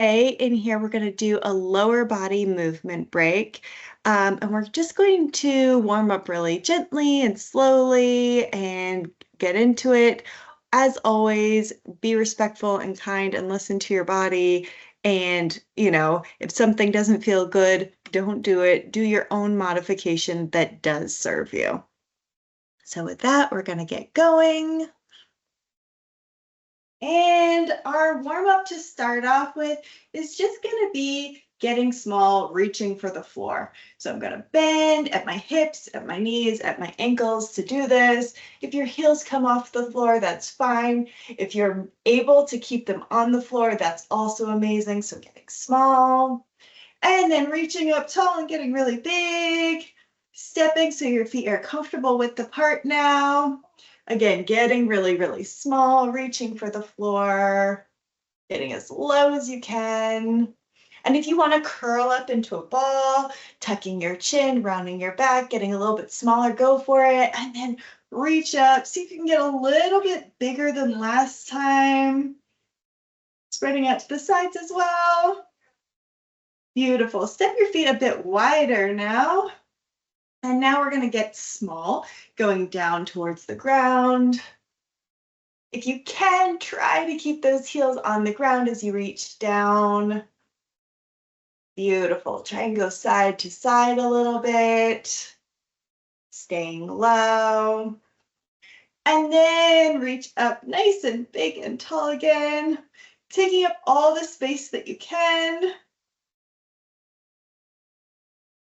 In here, we're going to do a lower body movement break. And we're just going to warm up really gently and slowly and get into it. As always, be respectful and kind and listen to your body. And, if something doesn't feel good, don't do it. Do your own modification that does serve you. So with that, we're going to get going. And our warm up to start off with is just going to be getting small, reaching for the floor. So I'm going to bend at my hips, at my knees, at my ankles to do this. If your heels come off the floor, that's fine. If you're able to keep them on the floor, that's also amazing. So getting small and then reaching up tall and getting really big, stepping so your feet are comfortable with the part now. Again, getting really, really small, reaching for the floor, getting as low as you can. And if you want to curl up into a ball, tucking your chin, rounding your back, getting a little bit smaller, go for it. And then reach up, see if you can get a little bit bigger than last time. Spreading out to the sides as well. Beautiful. Step your feet a bit wider now. And now we're going to get small, going down towards the ground. If you can, try to keep those heels on the ground as you reach down. Beautiful. Try and go side to side a little bit. Staying low. And then reach up nice and big and tall again, taking up all the space that you can.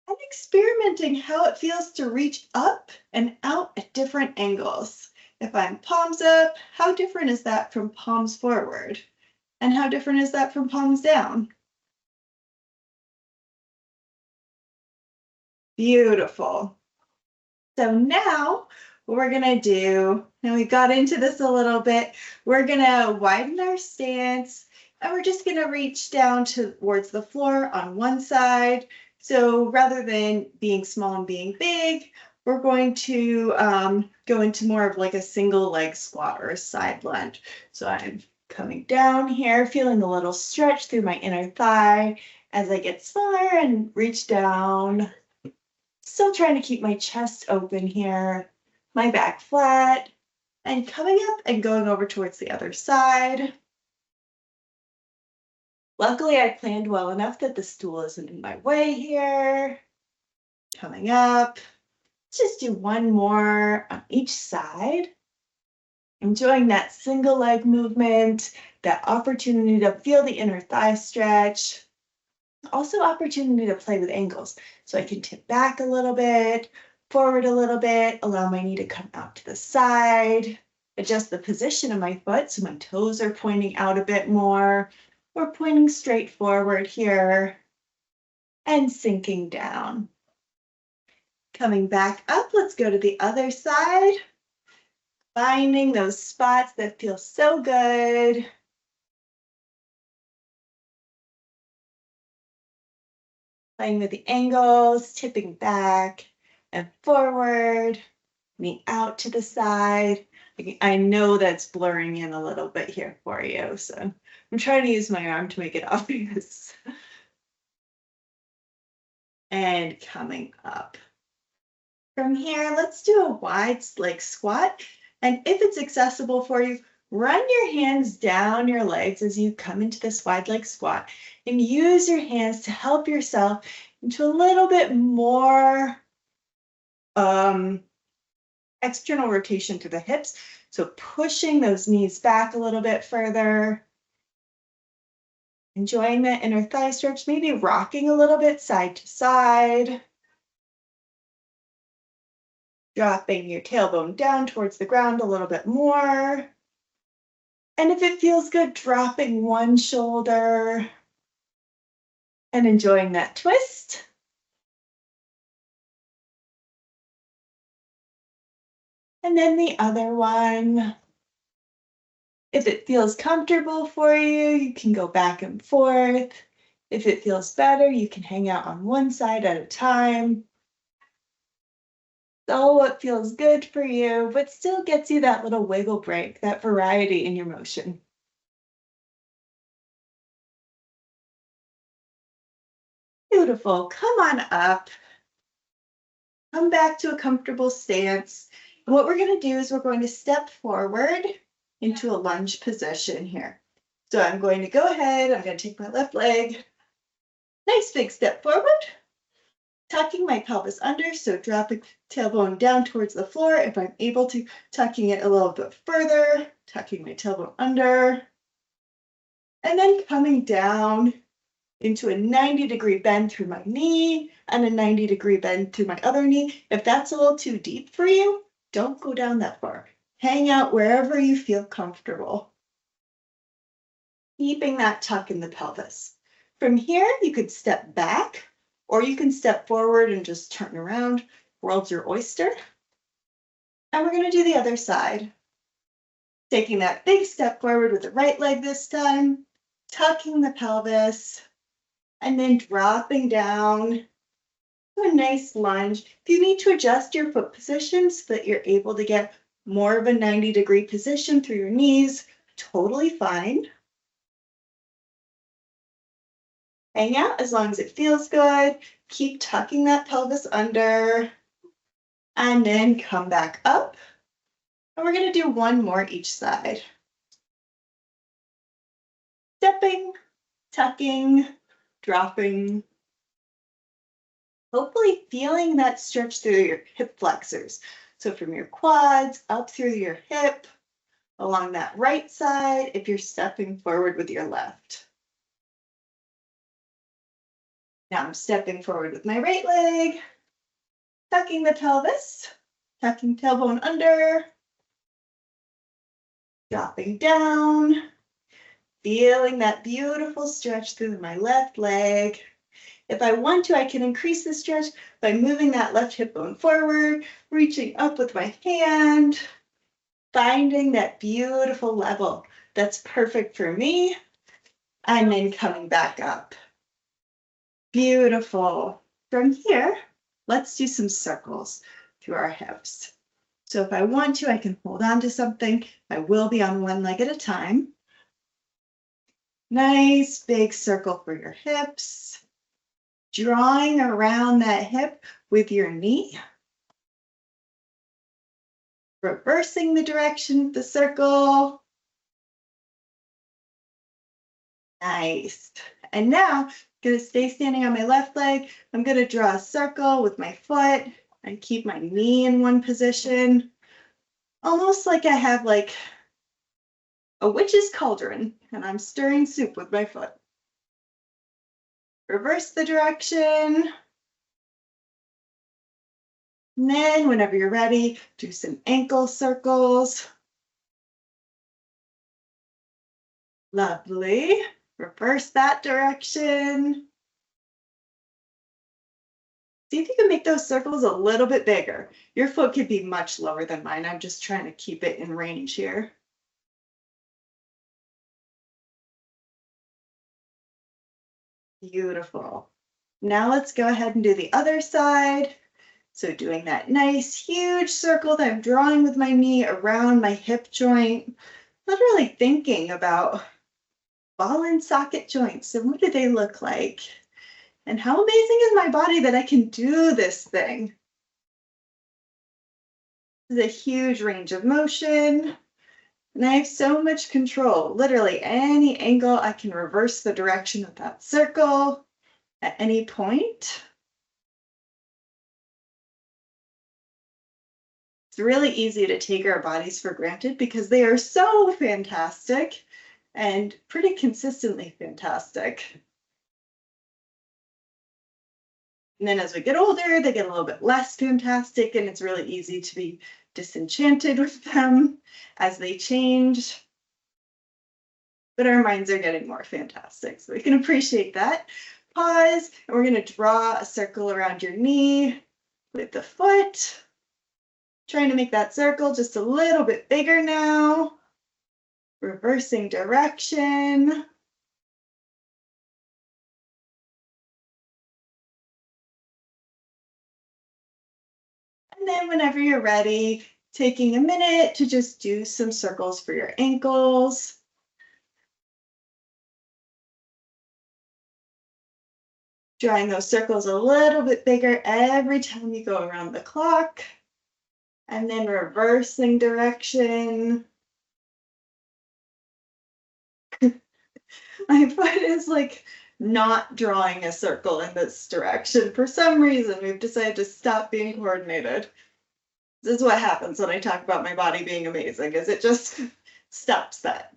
And experimenting how it feels to reach up and out at different angles. If I'm palms up, how different is that from palms forward? And how different is that from palms down? Beautiful. So now what we're going to do, and we got into this a little bit, we're going to widen our stance and we're just going to reach down towards the floor on one side. So rather than being small and being big, we're going to go into more of like a single leg squat or a side lunge. So I'm coming down here, feeling a little stretch through my inner thigh as I get smaller and reach down. Still trying to keep my chest open here, my back flat, and coming up and going over towards the other side. Luckily, I planned well enough that the stool isn't in my way here. Coming up. Let's just do one more on each side. Enjoying that single leg movement, that opportunity to feel the inner thigh stretch. Also opportunity to play with angles. So I can tip back a little bit, forward a little bit, allow my knee to come out to the side, adjust the position of my foot so my toes are pointing out a bit more. We're pointing straight forward here and sinking down. Coming back up, let's go to the other side. Finding those spots that feel so good. Playing with the angles, tipping back and forward, knee out to the side. I know that's blurring in a little bit here for you, so I'm trying to use my arm to make it obvious. And coming up. From here, let's do a wide leg squat. And if it's accessible for you, run your hands down your legs as you come into this wide leg squat and use your hands to help yourself into a little bit more external rotation through the hips. So pushing those knees back a little bit further. Enjoying that inner thigh stretch, maybe rocking a little bit side to side. Dropping your tailbone down towards the ground a little bit more. And if it feels good, dropping one shoulder and enjoying that twist. And then the other one. If it feels comfortable for you, you can go back and forth. If it feels better, you can hang out on one side at a time. It's all what feels good for you, but still gets you that little wiggle break, that variety in your motion. Beautiful. Come on up. Come back to a comfortable stance. And what we're going to do is we're going to step forward into a lunge position here. So I'm going to go ahead. I'm going to take my left leg. Nice big step forward. Tucking my pelvis under, so dropping tailbone down towards the floor. If I'm able to, tucking it a little bit further, tucking my tailbone under. And then coming down into a 90-degree bend through my knee and a 90-degree bend through my other knee. If that's a little too deep for you, don't go down that far. Hang out wherever you feel comfortable. Keeping that tuck in the pelvis. From here, you could step back or you can step forward and just turn around. World's your oyster. And we're going to do the other side. Taking that big step forward with the right leg this time, tucking the pelvis, and then dropping down to a nice lunge. If you need to adjust your foot position so that you're able to get more of a 90-degree position through your knees, totally fine. Hang out as long as it feels good. Keep tucking that pelvis under, and then come back up. And we're going to do one more each side. Stepping, tucking, dropping. Hopefully feeling that stretch through your hip flexors. So from your quads up through your hip, along that right side if you're stepping forward with your left. Now I'm stepping forward with my right leg, tucking the pelvis, tucking tailbone under, dropping down, feeling that beautiful stretch through my left leg. If I want to, I can increase the stretch by moving that left hip bone forward, reaching up with my hand, finding that beautiful level that's perfect for me, and then coming back up. Beautiful. From here, let's do some circles through our hips. So if I want to, I can hold on to something. I will be on one leg at a time. Nice big circle for your hips. Drawing around that hip with your knee. Reversing the direction of the circle. Nice. And now I'm going to stay standing on my left leg. I'm going to draw a circle with my foot and keep my knee in one position. Almost like I have like a witch's cauldron and I'm stirring soup with my foot. Reverse the direction. And then whenever you're ready, do some ankle circles. Lovely. Reverse that direction. See if you can make those circles a little bit bigger. Your foot could be much lower than mine. I'm just trying to keep it in range here. Beautiful. Now let's go ahead and do the other side. So doing that nice huge circle that I'm drawing with my knee around my hip joint. Not really thinking about ball and socket joints and what do they look like? And how amazing is my body that I can do this thing? This is a huge range of motion. And I have so much control. Literally any angle, I can reverse the direction of that circle at any point. It's really easy to take our bodies for granted because they are so fantastic and pretty consistently fantastic. And then as we get older, they get a little bit less fantastic, and it's really easy to be disenchanted with them as they change. But our minds are getting more fantastic, so we can appreciate that. Pause, and we're going to draw a circle around your knee with the foot. Trying to make that circle just a little bit bigger now. Reversing direction. And then whenever you're ready, taking a minute to just do some circles for your ankles. Drawing those circles a little bit bigger every time you go around the clock. And then reversing direction. My foot is like not drawing a circle in this direction. For some reason, we've decided to stop being coordinated. This is what happens when I talk about my body being amazing, is it just stops that.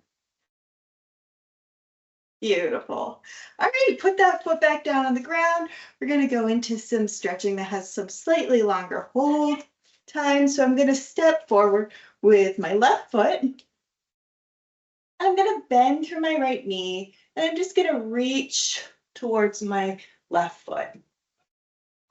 Beautiful. All right, put that foot back down on the ground. We're going to go into some stretching that has some slightly longer hold time. So I'm going to step forward with my left foot. I'm going to bend through my right knee, and I'm just going to reach towards my left foot.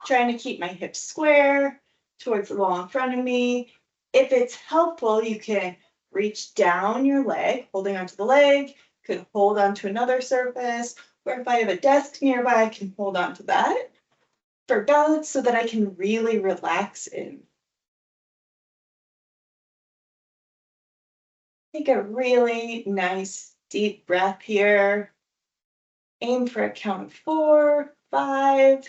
Trying to keep my hips square towards the wall in front of me. If it's helpful, you can reach down your leg, holding onto the leg, you can hold onto another surface, or if I have a desk nearby, I can hold onto that for balance so that I can really relax in. Take a really nice deep breath here. Aim for a count of 4, 5.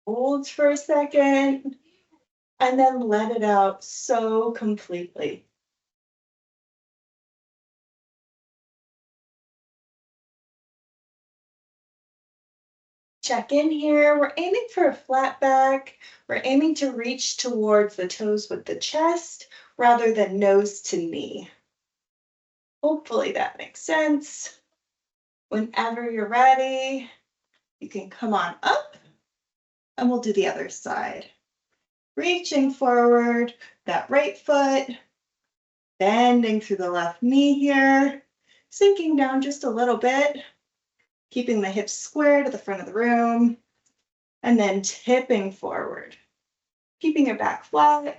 Hold for a second, and then let it out so completely. Check in here. We're aiming for a flat back. We're aiming to reach towards the toes with the chest rather than nose to knee. Hopefully that makes sense. Whenever you're ready, you can come on up and we'll do the other side. Reaching forward, that right foot, bending through the left knee here, sinking down just a little bit, keeping the hips square to the front of the room, and then tipping forward, keeping your back flat,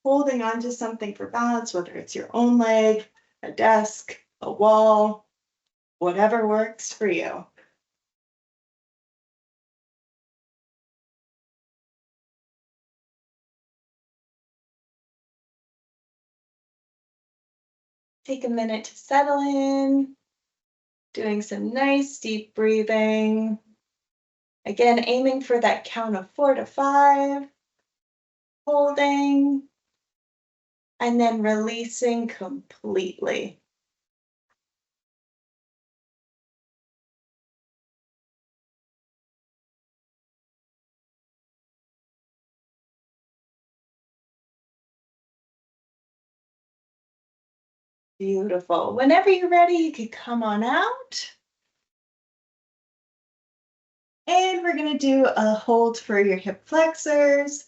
holding onto something for balance, whether it's your own leg, a desk, a wall, whatever works for you. Take a minute to settle in, doing some nice deep breathing. Again, aiming for that count of 4 to 5, holding, and then releasing completely. Beautiful. Whenever you're ready, you can come on out. And we're going to do a hold for your hip flexors,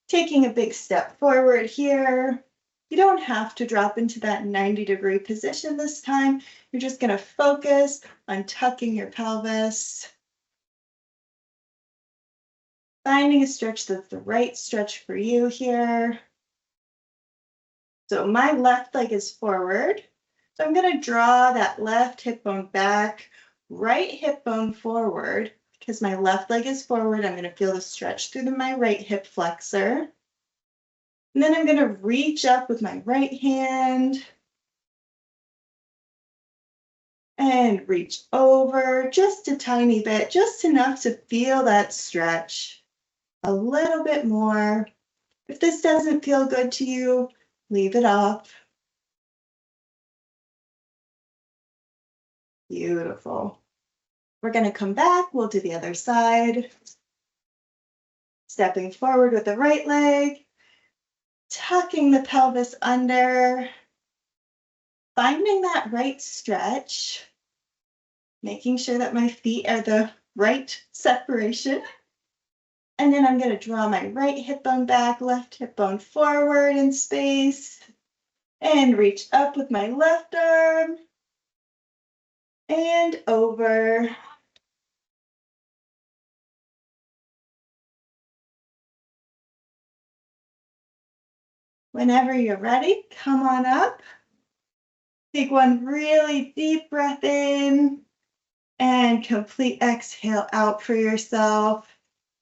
taking a big step forward here. You don't have to drop into that 90-degree position this time. You're just going to focus on tucking your pelvis. Finding a stretch that's the right stretch for you here. So my left leg is forward. So I'm going to draw that left hip bone back, right hip bone forward. Because my left leg is forward, I'm going to feel the stretch through my right hip flexor. And then I'm going to reach up with my right hand and reach over just a tiny bit, just enough to feel that stretch a little bit more. If this doesn't feel good to you, leave it off. Beautiful. We're going to come back. We'll do the other side. Stepping forward with the right leg, tucking the pelvis under, finding that right stretch, making sure that my feet are the right separation. And then I'm going to draw my right hip bone back, left hip bone forward in space, and reach up with my left arm and over. Whenever you're ready, come on up. Take one really deep breath in and complete exhale out for yourself.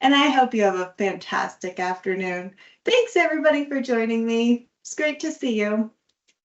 And I hope you have a fantastic afternoon. Thanks everybody for joining me. It's great to see you.